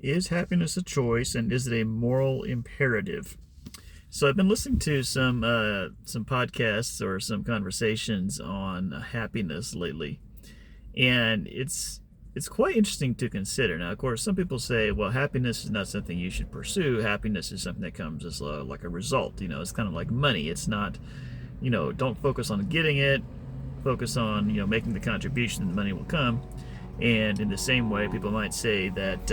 Is happiness a choice, and is it a moral imperative? So I've been listening to some podcasts or some conversations on happiness lately, and it's quite interesting to consider. Now, of course, some people say, well, happiness is not something you should pursue. Happiness is something that comes as like a result. It's kind of like money. It's not, don't focus on getting it. Focus on making the contribution, and the money will come. And in the same way, people might say that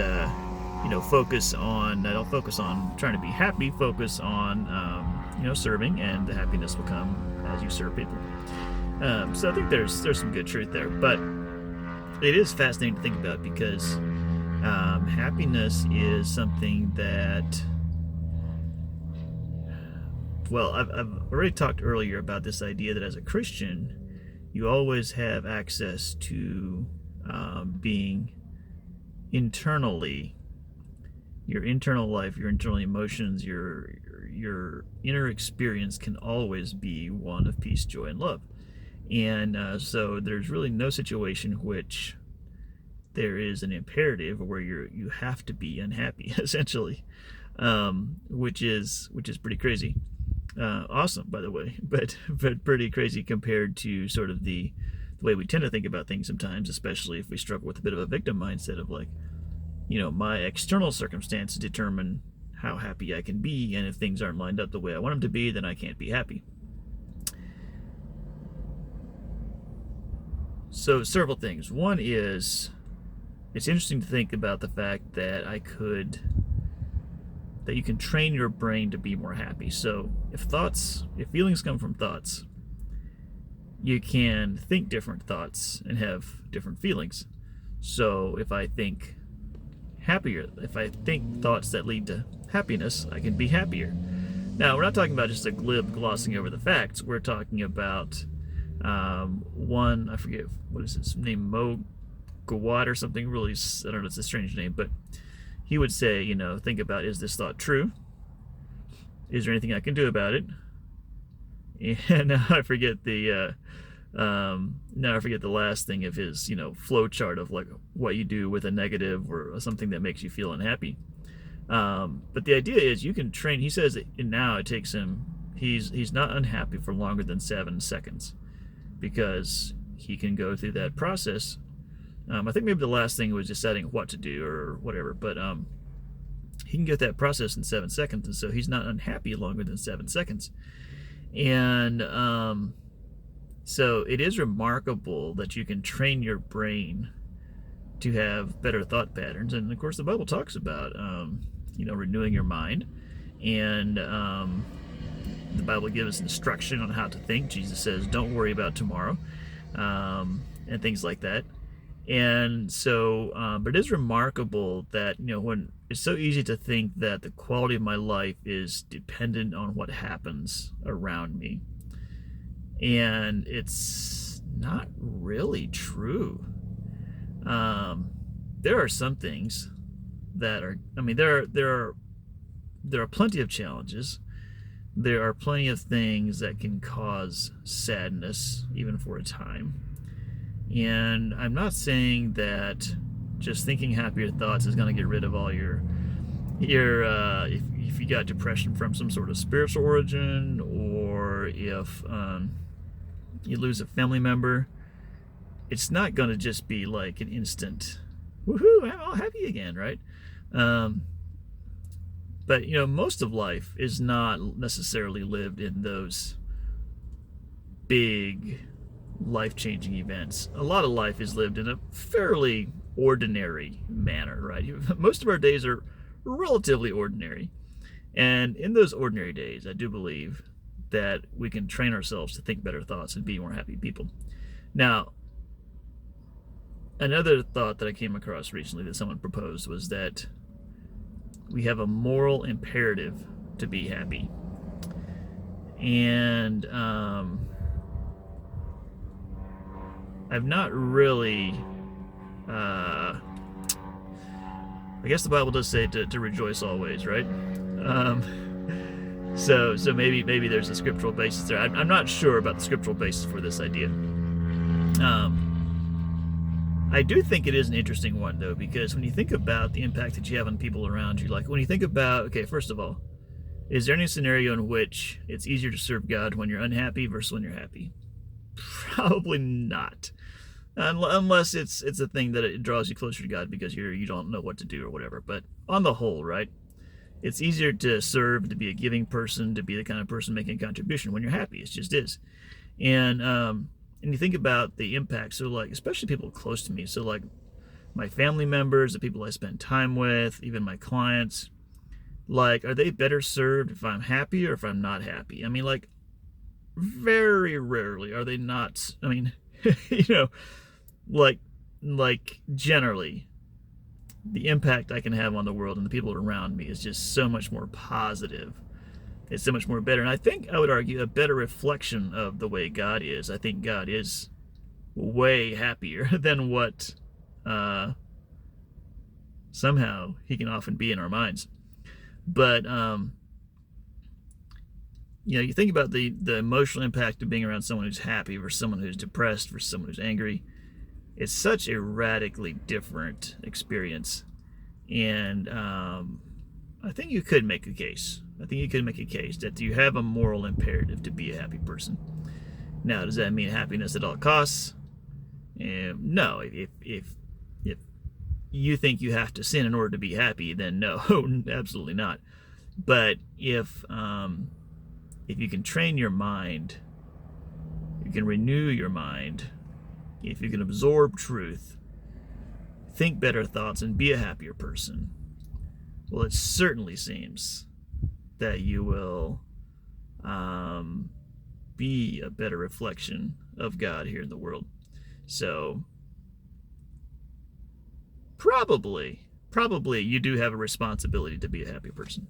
focus on don't focus on trying to be happy. Focus on serving, and the happiness will come as you serve people. So I think there's some good truth there, but it is fascinating to think about because happiness is something that, well, I've already talked earlier about this idea that as a Christian, you always have access to being internally, your internal life, your internal emotions, your inner experience can always be one of peace, joy, and love. And so there's really no situation in which there is an imperative where you have to be unhappy, essentially, which is pretty crazy. Awesome, by the way, but pretty crazy compared to sort of the way we tend to think about things sometimes, especially if we struggle with a bit of a victim mindset of like, my external circumstances determine how happy I can be, and if things aren't lined up the way I want them to be, then I can't be happy. So several things. One is, it's interesting to think about the fact that you can train your brain to be more happy. So if feelings come from thoughts, you can think different thoughts and have different feelings. So if I think thoughts that lead to happiness, I can be happier. Now, we're not talking about just a glib glossing over the facts. We're talking about one, I forget, what is his name, Mo Gawad or something, really, I don't know, it's a strange name, but he would say, think about, is this thought true? Is there anything I can do about it? And I forget the last thing of his, flow chart of like what you do with a negative or something that makes you feel unhappy. But the idea is you can train. He says that now it takes him. He's not unhappy for longer than 7 seconds, because he can go through that process. I think maybe the last thing was deciding what to do or whatever, but he can get that process in 7 seconds, and so he's not unhappy longer than 7 seconds. And so it is remarkable that you can train your brain to have better thought patterns. And of course, the Bible talks about, renewing your mind. And the Bible gives us instruction on how to think. Jesus says, don't worry about tomorrow, and things like that. And so, but it is remarkable that, when it's so easy to think that the quality of my life is dependent on what happens around me. And it's not really true. There are some things that are, there are plenty of challenges. There are plenty of things that can cause sadness, even for a time. And I'm not saying that just thinking happier thoughts is going to get rid of all your if you got depression from some sort of spiritual origin, or if you lose a family member, it's not going to just be like an instant, woohoo, I'm all happy again, right? But most of life is not necessarily lived in those big life-changing events. A lot of life is lived in a fairly ordinary manner, right? Most of our days are relatively ordinary. And in those ordinary days, I do believe that we can train ourselves to think better thoughts and be more happy people. Now, another thought that I came across recently that someone proposed was that we have a moral imperative to be happy. And I've not really, I guess the Bible does say to rejoice always, right? So maybe there's a scriptural basis there. I'm not sure about the scriptural basis for this idea. I do think it is an interesting one, though, because when you think about the impact that you have on people around you, like when you think about, okay, first of all, is there any scenario in which it's easier to serve God when you're unhappy versus when you're happy? Probably not, unless it's a thing that it draws you closer to God because you don't know what to do or whatever. But on the whole, right, it's easier to serve, to be a giving person, to be the kind of person making a contribution when you're happy. It just is. And you think about the impact. So like, especially people close to me. So like my family members, the people I spend time with, even my clients, like, are they better served if I'm happy or if I'm not happy? I mean, like, very rarely are they not. I mean, you know, like generally, the impact I can have on the world and the people around me is just so much more positive. It's so much more better. And I think I would argue a better reflection of the way God is. I think God is way happier than what somehow he can often be in our minds. But you think about the emotional impact of being around someone who's happy versus someone who's depressed versus someone who's angry. It's such a radically different experience. And I think you could make a case. I think you could make a case that you have a moral imperative to be a happy person. Now, does that mean happiness at all costs? No. If you think you have to sin in order to be happy, then no, absolutely not. But if you can train your mind, you can renew your mind, if you can absorb truth, think better thoughts, and be a happier person, well, it certainly seems that you will be a better reflection of God here in the world. So probably you do have a responsibility to be a happy person.